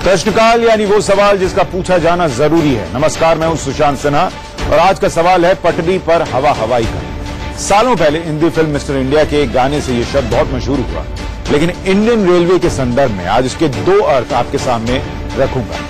प्रश्नकाल यानी वो सवाल जिसका पूछा जाना जरूरी है। नमस्कार, मैं हूं सुशांत सिन्हा और आज का सवाल है पटरी पर हवा हवाई का। सालों पहले हिंदी फिल्म मिस्टर इंडिया के एक गाने से ये शब्द बहुत मशहूर हुआ, लेकिन इंडियन रेलवे के संदर्भ में आज इसके दो अर्थ आपके सामने रखूंगा।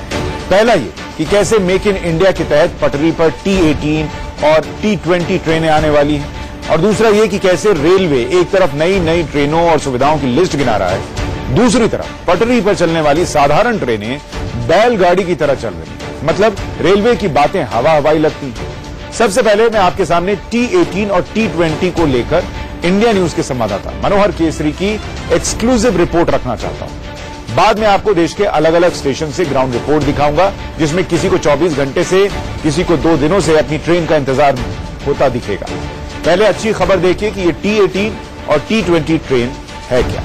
पहला ये कि कैसे मेक इन इंडिया के तहत पटरी पर T18 और T20 ट्रेनें आने वाली हैं, और दूसरा ये कि कैसे रेलवे एक तरफ नई नई ट्रेनों और सुविधाओं की लिस्ट गिना रहा है, दूसरी तरफ पटरी पर चलने वाली साधारण ट्रेनें बैलगाड़ी की तरह चल रही हैं। मतलब रेलवे की बातें हवा हवाई लगती हैं। सबसे पहले मैं आपके सामने T18 और T20 को लेकर इंडिया न्यूज के संवाददाता मनोहर केसरी की एक्सक्लूसिव रिपोर्ट रखना चाहता हूं। बाद में आपको देश के अलग अलग स्टेशन से ग्राउंड रिपोर्ट दिखाऊंगा, जिसमें किसी को 24 घंटे से, किसी को 2 दिनों से अपनी ट्रेन का इंतजार होता दिखेगा। पहले अच्छी खबर देखिए कि ये T18 और T20 ट्रेन है क्या।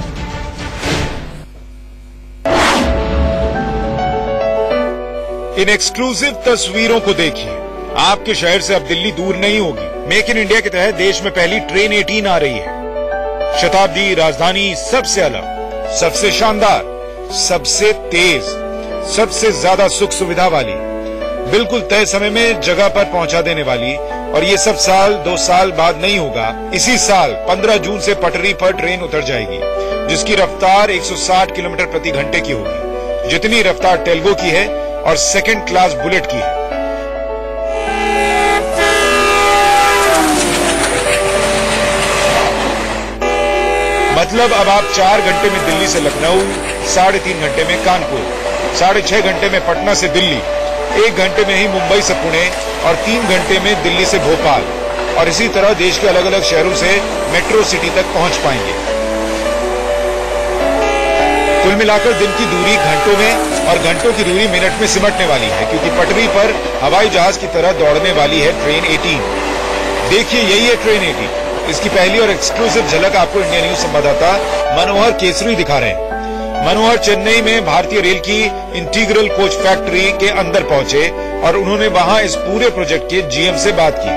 इन एक्सक्लूसिव तस्वीरों को देखिए। आपके शहर से अब दिल्ली दूर नहीं होगी। मेक इन इंडिया के तहत देश में पहली ट्रेन 18 आ रही है। शताब्दी राजधानी सबसे अलग, सबसे शानदार, सबसे तेज, सबसे ज्यादा सुख सुविधा वाली, बिल्कुल तय समय में जगह पर पहुंचा देने वाली। और ये सब 2 साल बाद नहीं होगा। इसी साल 15 जून से पटरी पर ट्रेन उतर जाएगी, जिसकी रफ्तार 160 किलोमीटर प्रति घंटे की होगी, जितनी रफ्तार टेल्गो की है और सेकंड क्लास बुलेट की है। मतलब अब आप 4 घंटे में दिल्ली से लखनऊ, 3.5 घंटे में कानपुर, 6.5 घंटे में पटना से दिल्ली, 1 घंटे में ही मुंबई से पुणे और 3 घंटे में दिल्ली से भोपाल, और इसी तरह देश के अलग अलग शहरों से मेट्रो सिटी तक पहुंच पाएंगे। कुल मिलाकर दिन की दूरी घंटों में और घंटों की दूरी मिनट में सिमटने वाली है, क्योंकि पटरी पर हवाई जहाज की तरह दौड़ने वाली है ट्रेन 18। देखिए, यही है ट्रेन 18। इसकी पहली और एक्सक्लूसिव झलक आपको इंडिया न्यूज संवाददाता मनोहर केसरी दिखा रहे हैं। मनोहर चेन्नई में भारतीय रेल की इंटीग्रल कोच फैक्ट्री के अंदर पहुंचे और उन्होंने वहां इस पूरे प्रोजेक्ट के GM से बात की।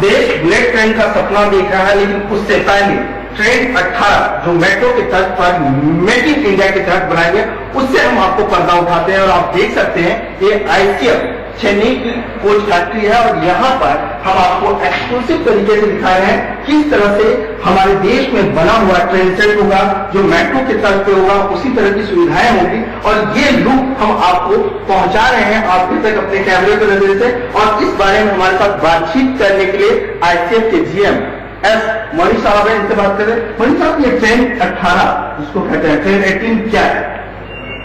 देश बुलेट ट्रेन का सपना देख रहा है, लेकिन उससे पहले ट्रेन 18 जो मेट्रो के तर्ज पर मेक इन इंडिया के तहत बनाई है, उससे हम आपको पर्दा उठाते हैं। और आप देख सकते हैं ये ICF चेन्नई की कोच फैक्ट्री है, और यहाँ पर हम आपको एक्सक्लूसिव तरीके से दिखा रहे हैं किस तरह से हमारे देश में बना हुआ ट्रेन सेट होगा, जो मेट्रो के तर्ज पे होगा, उसी तरह की सुविधाएं होगी। और ये लुक हम आपको पहुंचा रहे हैं आपके तक अपने कैमरे के नजर से। और इस बारे में हमारे साथ बातचीत करने के लिए ICF के GM मणि साहब है, इनसे बात करें। मणि साहब, ये ट्रेन 18 जिसको कहते हैं ट्रेन 18 क्या है?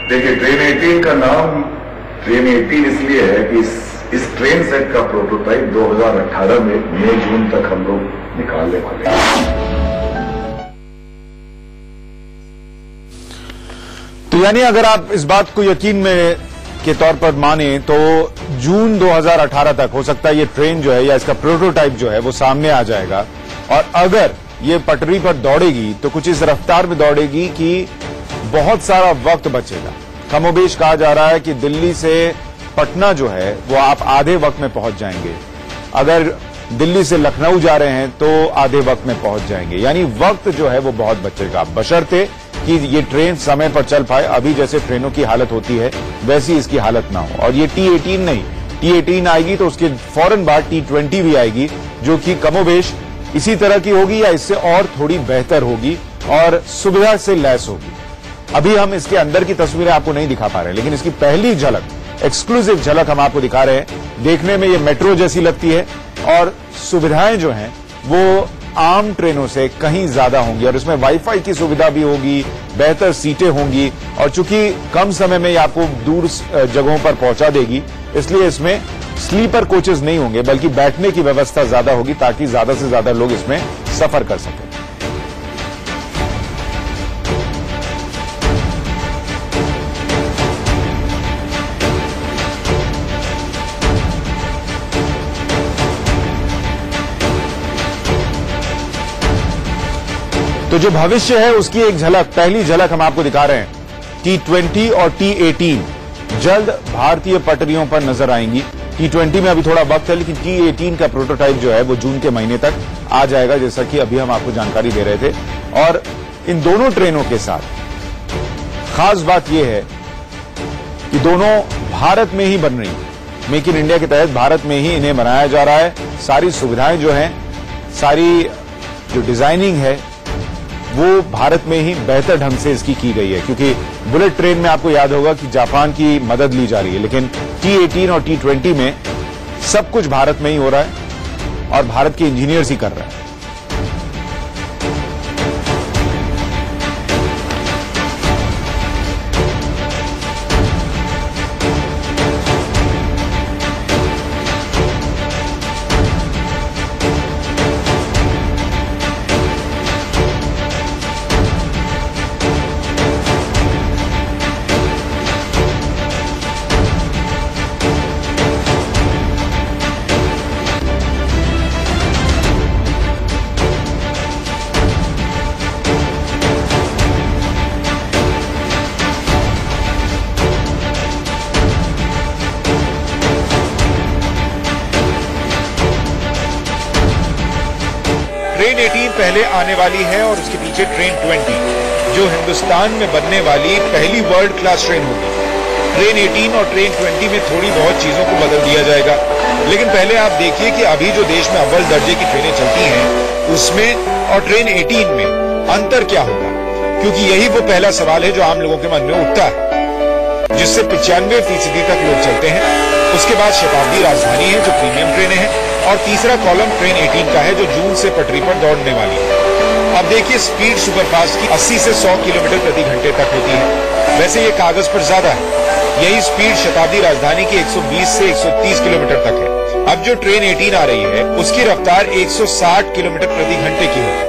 देखिए, ट्रेन 18 का नाम ट्रेन 18 इसलिए है कि इस ट्रेन सेट का प्रोटोटाइप 2018 में मई जून तक हम लोग निकालने वाले हैं। तो यानी अगर आप इस बात को यकीन में के तौर पर माने तो जून 2018 तक हो सकता है ये ट्रेन जो है या इसका प्रोटोटाइप जो है वो सामने आ जाएगा। और अगर ये पटरी पर दौड़ेगी तो कुछ इस रफ्तार में दौड़ेगी कि बहुत सारा वक्त बचेगा। कमोबेश कहा जा रहा है कि दिल्ली से पटना जो है वो आप आधे वक्त में पहुंच जाएंगे। अगर दिल्ली से लखनऊ जा रहे हैं तो आधे वक्त में पहुंच जाएंगे। यानी वक्त जो है वो बहुत बचेगा, बशर्ते कि ये ट्रेन समय पर चल पाए। अभी जैसे ट्रेनों की हालत होती है वैसी इसकी हालत ना हो। और ये T18 नहीं, T18 आएगी तो उसके फौरन बाद T20 भी आएगी, जो कि कमोबेश इसी तरह की होगी या इससे और थोड़ी बेहतर होगी और सुविधा से लैस होगी। अभी हम इसके अंदर की तस्वीरें आपको नहीं दिखा पा रहे हैं, लेकिन इसकी पहली झलक, एक्सक्लूसिव झलक हम आपको दिखा रहे हैं। देखने में ये मेट्रो जैसी लगती है और सुविधाएं जो हैं वो आम ट्रेनों से कहीं ज्यादा होंगी। और इसमें वाईफाई की सुविधा भी होगी, बेहतर सीटें होंगी, और चूंकि कम समय में ये आपको दूर जगहों पर पहुंचा देगी, इसलिए इसमें स्लीपर कोचेस नहीं होंगे, बल्कि बैठने की व्यवस्था ज्यादा होगी, ताकि ज्यादा से ज्यादा लोग इसमें सफर कर सकें। तो जो भविष्य है उसकी एक झलक, पहली झलक हम आपको दिखा रहे हैं। T20 और T18 जल्द भारतीय पटरियों पर नजर आएंगी। T20 में अभी थोड़ा वक्त है, लेकिन T18 का प्रोटोटाइप जो है वो जून के महीने तक आ जाएगा, जैसा कि अभी हम आपको जानकारी दे रहे थे। और इन दोनों ट्रेनों के साथ खास बात यह है ये दोनों भारत में ही बन रही है। मेक इन इंडिया के तहत भारत में ही इन्हें बनाया जा रहा है। सारी सुविधाएं जो हैं, सारी जो डिजाइनिंग है वो भारत में ही बेहतर ढंग से इसकी की गई है, क्योंकि बुलेट ट्रेन में आपको याद होगा कि जापान की मदद ली जा रही है, लेकिन T18 और T20 में सब कुछ भारत में ही हो रहा है और भारत के इंजीनियर्स ही कर रहे हैं। ट्रेन 18 पहले आने वाली है और उसके पीछे ट्रेन 20, जो हिंदुस्तान में बनने वाली पहली वर्ल्ड क्लास ट्रेन होगी। ट्रेन 18 और ट्रेन 20 में थोड़ी बहुत चीजों को बदल दिया जाएगा, लेकिन पहले आप देखिए कि अभी जो देश में अव्वल दर्जे की ट्रेनें चलती हैं उसमें और ट्रेन 18 में अंतर क्या होगा, क्योंकि यही वो पहला सवाल है जो आम लोगों के मन में उठता है, जिससे 95% तक लोग चलते हैं। उसके बाद शताब्दी राजधानी है जो प्रीमियम ट्रेनें हैं, और तीसरा कॉलम ट्रेन 18 का है जो जून से पटरी पर दौड़ने वाली है। अब देखिए, स्पीड सुपरफास्ट की 80 से 100 किलोमीटर प्रति घंटे तक होती है। वैसे ये कागज पर ज्यादा है, यही स्पीड शताब्दी राजधानी की 120 से 130 किलोमीटर तक है। अब जो ट्रेन 18 आ रही है उसकी रफ्तार 160 किलोमीटर प्रति घंटे की होगी।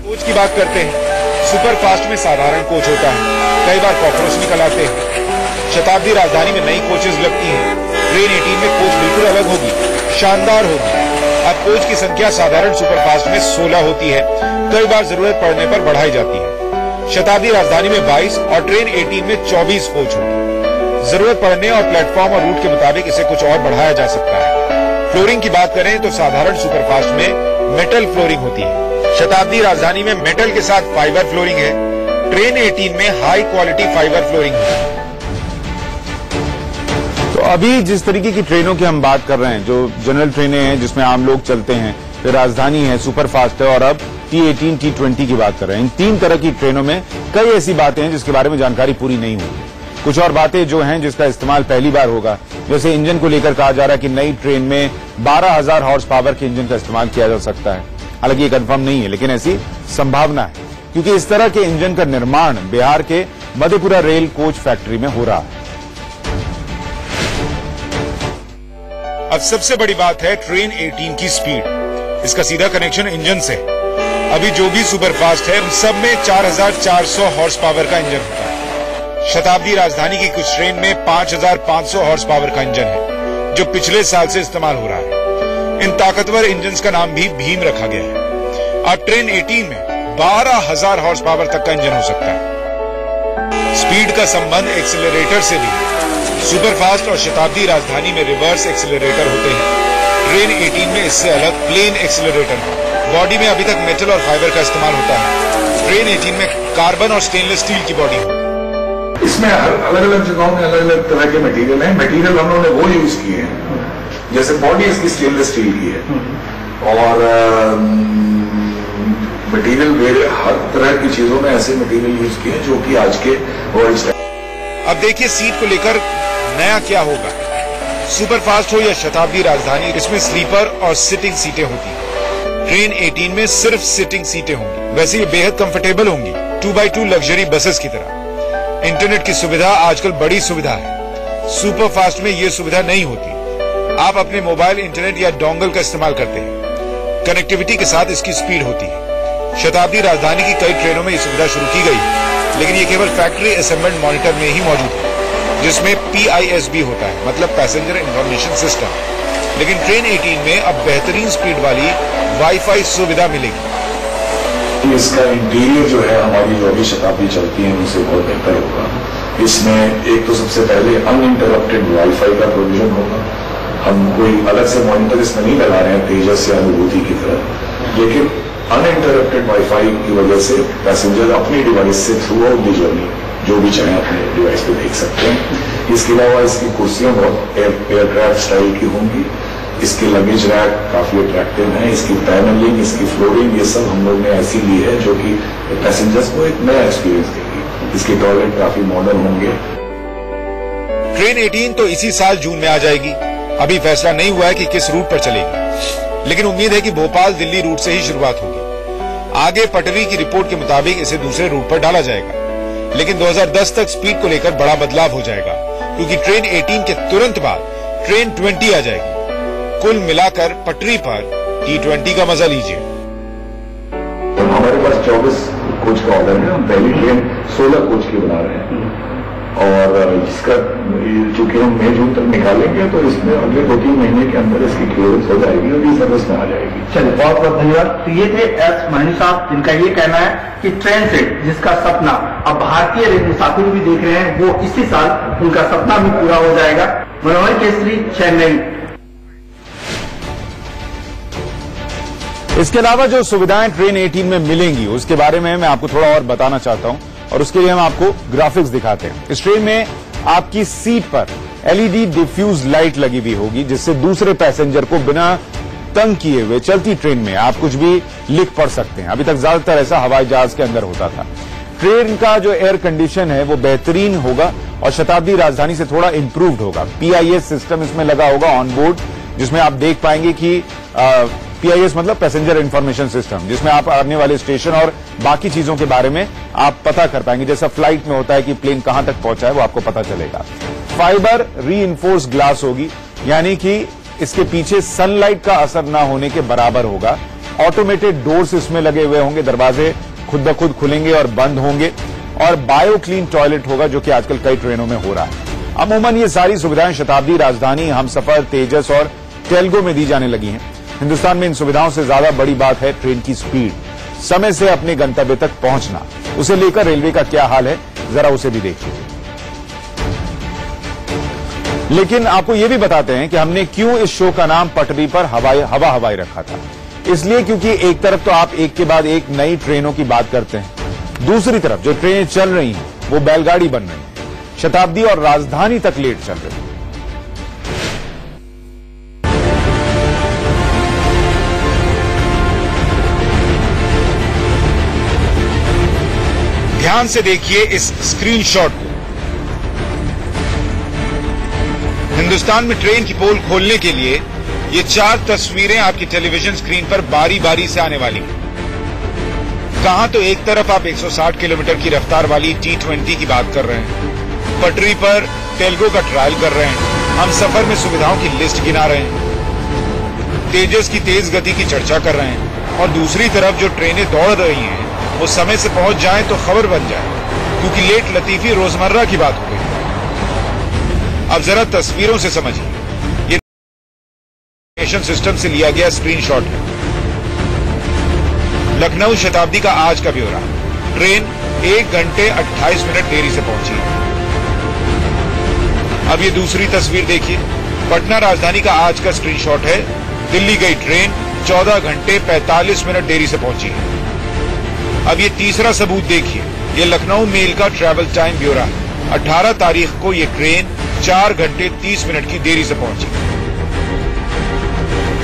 कोच की बात करते हैं। सुपरफास्ट में साधारण कोच होता है, कई बार कॉकरोच निकल आते हैं। शताब्दी राजधानी में नई कोचेस लगती हैं। ट्रेन 18 में कोच बिल्कुल अलग होगी, शानदार होगी। अब कोच की संख्या साधारण सुपरफास्ट में 16 होती है, कई बार जरूरत पड़ने पर बढ़ाई जाती है। शताब्दी राजधानी में 22 और ट्रेन 18 में 24 कोच होगी। जरूरत पड़ने और प्लेटफॉर्म और रूट के मुताबिक इसे कुछ और बढ़ाया जा सकता है। फ्लोरिंग की बात करें तो साधारण सुपरफास्ट में मेटल फ्लोरिंग होती है। शताब्दी राजधानी में मेटल के साथ फाइबर फ्लोरिंग है। ट्रेन 18 में हाई क्वालिटी फाइबर फ्लोरिंग है। तो अभी जिस तरीके की ट्रेनों की हम बात कर रहे हैं, जो जनरल ट्रेनें हैं जिसमें आम लोग चलते हैं, फिर राजधानी है, सुपरफास्ट है, और अब T18, T20 की बात कर रहे हैं। इन तीन तरह की ट्रेनों में कई ऐसी बातें हैं जिसके बारे में जानकारी पूरी नहीं हुई। कुछ और बातें जो हैं जिसका इस्तेमाल पहली बार होगा, जैसे इंजन को लेकर कहा जा रहा है कि नई ट्रेन में 12,000 हॉर्स पावर के इंजन का इस्तेमाल किया जा सकता है। हालांकि ये कंफर्म नहीं है, लेकिन ऐसी संभावना है, क्योंकि इस तरह के इंजन का निर्माण बिहार के मधेपुरा रेल कोच फैक्ट्री में हो रहा है। अब सबसे बड़ी बात है ट्रेन 18 की स्पीड। इसका सीधा कनेक्शन इंजन से। अभी जो भी सुपरफास्ट है उन सब में 4,400 हॉर्स पावर का इंजन होता है। शताब्दी राजधानी की कुछ ट्रेन में 5,500 हॉर्स पावर का इंजन है, जो पिछले साल से इस्तेमाल हो रहा है। इन ताकतवर इंजन का नाम भी भीम रखा गया है। अब ट्रेन 18 में 12,000 हॉर्स पावर तक का इंजन हो सकता है। स्पीड का संबंध एक्सीलरेटर से भी है। सुपरफास्ट और शताब्दी राजधानी में रिवर्स एक्सीलरेटर होते हैं। ट्रेन 18 में इससे अलग प्लेन एक्सीलरेटर है। बॉडी में अभी तक मेटल और फाइबर का इस्तेमाल होता है। ट्रेन 18 में कार्बन और स्टेनलेस स्टील की बॉडी है। इसमें अलग अलग जगहों में अलग अलग तरह के मटेरियल हैं। मटेरियल हम लोगों ने वो यूज किए हैं, जैसे बॉडी इसकी स्टेनलेस स्टील की है, और मटेरियल हर तरह की चीजों में ऐसे मटेरियल यूज किए हैं जो कि आज के वर्ल्ड स्टैंडर्ड। अब देखिए सीट को लेकर नया क्या होगा। सुपरफास्ट हो या शताब्दी राजधानी, इसमें स्लीपर और सिटिंग सीटें होती हैं। ट्रेन 18 में सिर्फ सिटिंग सीटें होंगी। वैसे ये बेहद कंफर्टेबल होंगी, 2x2 लग्जरी बसेस की तरह। इंटरनेट की सुविधा आजकल बड़ी सुविधा है। सुपरफास्ट में ये सुविधा नहीं होती। आप अपने मोबाइल इंटरनेट या डोंगल का इस्तेमाल करते हैं। कनेक्टिविटी के साथ इसकी स्पीड होती है। शताब्दी राजधानी की कई ट्रेनों में ये सुविधा शुरू की गई है, लेकिन ये केवल फैक्ट्री असेंबल्ड मॉनिटर में ही मौजूद है, जिसमें PISB होता है, मतलब पैसेंजर इंफॉर्मेशन सिस्टम। लेकिन ट्रेन 18 में अब बेहतरीन स्पीड वाली वाईफाई सुविधा मिलेगी। इसका इंटीरियर जो है हमारी जो भी शताब्दी चलती है उनसे बहुत बेहतर होगा। इसमें एक तो सबसे पहले अनइंटरप्टेड वाईफाई का प्रोविजन होगा। हम कोई अलग से मॉनिटर इसमें नहीं लगा रहे हैं तेजस या अनुभूति की तरह, लेकिन अनइंटरप्टेड वाईफाई की वजह से पैसेंजर अपनी डिवाइस से थ्रू आउट दी जर्नी जो भी चाहे अपने डिवाइस पे देख सकते हैं। इसके अलावा इसकी कुर्सियां बहुत एयरक्राफ्ट स्टाइल की होंगी। इसके लगेज रैक काफी अट्रैक्टिव है। इसकी पैनलिंग, इसकी फ्लोरिंग, ये सब हम लोग ने ऐसी ली है जो कि पैसेंजर्स को एक नया एक्सपीरियंस देगी। इसके टॉयलेट काफी मॉडर्न होंगे। ट्रेन 18 तो इसी साल जून में आ जाएगी। अभी फैसला नहीं हुआ है कि किस रूट पर चलेगी, लेकिन उम्मीद है कि भोपाल दिल्ली रूट से ही शुरुआत होगी। आगे पटरी की रिपोर्ट के मुताबिक इसे दूसरे रूट पर डाला जाएगा, लेकिन 2010 तक स्पीड को लेकर बड़ा बदलाव हो जाएगा, क्योंकि ट्रेन 18 के तुरंत बाद ट्रेन 20 आ जाएगी। कुल मिलाकर पटरी पर T20 का मजा लीजिए। हमारे पास 24 कोच का ऑर्डर है। हम पहली ट्रेन 16 कोच की बना रहे हैं और इसका चूंकि हम मई जून तक निकालेंगे तो इसमें अगले 2-3 महीने के अंदर इसकी क्लियरेंस हो जाएगी और ये सर्विस में आ जाएगी। चलिए, बहुत बहुत धन्यवाद। तो ये थे एस मनी साहब, जिनका ये कहना है कि ट्रेन सेट जिसका सपना अब भारतीय रेल मुसाफिर भी देख रहे हैं, वो इसी साल उनका सपना भी पूरा हो जाएगा। मनोहर केसरी, चेन्नई। इसके अलावा जो सुविधाएं ट्रेन 18 में मिलेंगी उसके बारे में मैं आपको थोड़ा और बताना चाहता हूं, और उसके लिए हम आपको ग्राफिक्स दिखाते हैं। इस ट्रेन में आपकी सीट पर एलईडी डिफ्यूज लाइट लगी हुई होगी, जिससे दूसरे पैसेंजर को बिना तंग किए हुए चलती ट्रेन में आप कुछ भी लिख पढ़ सकते हैं। अभी तक ज्यादातर ऐसा हवाई जहाज के अंदर होता था। ट्रेन का जो एयर कंडीशन है वो बेहतरीन होगा और शताब्दी राजधानी से थोड़ा इंप्रूव्ड होगा। PIS सिस्टम इसमें लगा होगा ऑन बोर्ड, जिसमें आप देख पाएंगे कि PIS मतलब पैसेंजर इंफॉर्मेशन सिस्टम, जिसमें आप आने वाले स्टेशन और बाकी चीजों के बारे में आप पता कर पाएंगे। जैसा फ्लाइट में होता है कि प्लेन कहां तक पहुंचा है वो आपको पता चलेगा। फाइबर रीइंफोर्स ग्लास होगी, यानी कि इसके पीछे सनलाइट का असर ना होने के बराबर होगा। ऑटोमेटेड डोर्स इसमें लगे हुए होंगे, दरवाजे खुद ब खुद खुलेंगे और बंद होंगे, और बायो क्लीन टॉयलेट होगा, जो कि आजकल कई ट्रेनों में हो रहा है। अमूमन ये सारी सुविधाएं शताब्दी, राजधानी, हमसफर, तेजस और टेल्गो में दी जाने लगी हैं। हिंदुस्तान में इन सुविधाओं से ज्यादा बड़ी बात है ट्रेन की स्पीड, समय से अपने गंतव्य तक पहुंचना। उसे लेकर रेलवे का क्या हाल है, जरा उसे भी देख लीजिए। लेकिन आपको यह भी बताते हैं कि हमने क्यों इस शो का नाम पटरी पर हवा हवाई रखा था। इसलिए क्योंकि एक तरफ तो आप एक के बाद एक नई ट्रेनों की बात करते हैं, दूसरी तरफ जो ट्रेनें चल रही हैं वो बैलगाड़ी बन रही हैं। शताब्दी और राजधानी तक लेट चल रही है। ध्यान से देखिए इस स्क्रीनशॉट को। हिंदुस्तान में ट्रेन की पोल खोलने के लिए ये 4 तस्वीरें आपकी टेलीविजन स्क्रीन पर बारी बारी से आने वाली हैं। कहां तो एक तरफ आप 160 किलोमीटर की रफ्तार वाली T20 की बात कर रहे हैं, पटरी पर टेल्गो का ट्रायल कर रहे हैं, हम सफर में सुविधाओं की लिस्ट गिना रहे हैं, तेजस की तेज गति की चर्चा कर रहे हैं, और दूसरी तरफ जो ट्रेनें दौड़ रही हैं वो समय से पहुंच जाएं तो खबर बन जाए, क्योंकि लेट लतीफी रोजमर्रा की बात हो गई। अब जरा तस्वीरों से समझिए, ये नेशन सिस्टम से लिया गया स्क्रीनशॉट है। लखनऊ शताब्दी का आज का ब्यौरा। ट्रेन 1 घंटे 28 मिनट देरी से पहुंची। अब ये दूसरी तस्वीर देखिए, पटना राजधानी का आज का स्क्रीनशॉट है। दिल्ली गई ट्रेन 14 घंटे 45 मिनट देरी से पहुंची है। अब ये तीसरा सबूत देखिए, ये लखनऊ मेल का ट्रैवल टाइम ब्यौरा है। 18 तारीख को ये ट्रेन 4 घंटे 30 मिनट की देरी से पहुंची।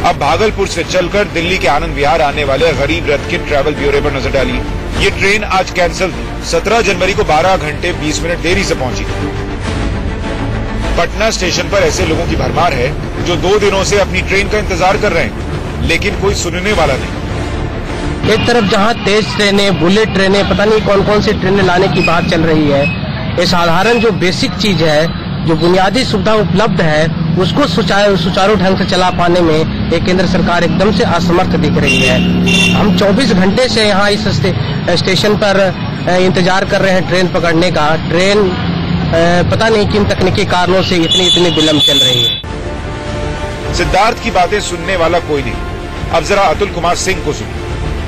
अब भागलपुर से चलकर दिल्ली के आनंद विहार आने वाले गरीब रथ के ट्रैवल ब्यौरे पर नजर डालिए। ये ट्रेन आज कैंसिल थी। 17 जनवरी को 12 घंटे 20 मिनट देरी से पहुंची। पटना स्टेशन पर ऐसे लोगों की भरमार है जो 2 दिनों से अपनी ट्रेन का इंतजार कर रहे हैं, लेकिन कोई सुनने वाला नहीं। एक तरफ जहां तेज ट्रेनें, बुलेट ट्रेनें, पता नहीं कौन कौन सी ट्रेनें लाने की बात चल रही है, ये साधारण जो बेसिक चीज है, जो बुनियादी सुविधा उपलब्ध है, उसको सुचारू ढंग से चला पाने में ये केंद्र सरकार एकदम से असमर्थ दिख रही है। हम 24 घंटे से यहाँ इस स्टेशन पर इंतजार कर रहे हैं ट्रेन पकड़ने का। ट्रेन पता नहीं किन तकनीकी कारणों से इतनी विलंब चल रही है। सिद्धार्थ की बातें सुनने वाला कोई नहीं। अब जरा अतुल कुमार सिंह को सुनिए।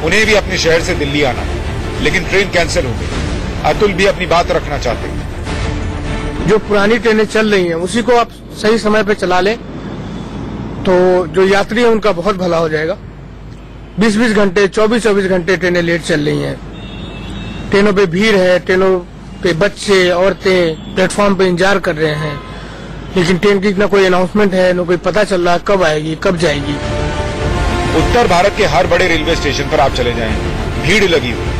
उन्हें भी अपने शहर से दिल्ली आना है, लेकिन ट्रेन कैंसिल हो गई। अतुल भी अपनी बात रखना चाहते हैं। जो पुरानी ट्रेनें चल रही हैं उसी को आप सही समय पे चला लें तो जो यात्री है उनका बहुत भला हो जाएगा। 20-20 घंटे 24-24 घंटे ट्रेनें लेट चल रही हैं। ट्रेनों पे भीड़ है, ट्रेनों पे बच्चे औरतें प्लेटफॉर्म पे इंतजार कर रहे हैं, लेकिन ट्रेन की ना कोई अनाउंसमेंट है, ना कोई पता चल रहा कब आएगी कब जाएगी। उत्तर भारत के हर बड़े रेलवे स्टेशन पर आप चले जाएं, भीड़ लगी हुई,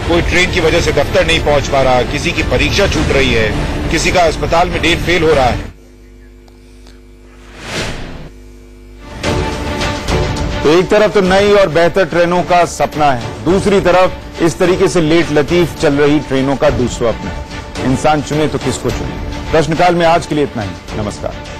कोई ट्रेन की वजह से दफ्तर नहीं पहुंच पा रहा, किसी की परीक्षा छूट रही है, किसी का अस्पताल में डेट फेल हो रहा है। तो एक तरफ तो नई और बेहतर ट्रेनों का सपना है, दूसरी तरफ इस तरीके से लेट लतीफ चल रही ट्रेनों का दुस्वप्न है। इंसान चुने तो किसको चुने। प्रश्नकाल में आज के लिए इतना ही। नमस्कार।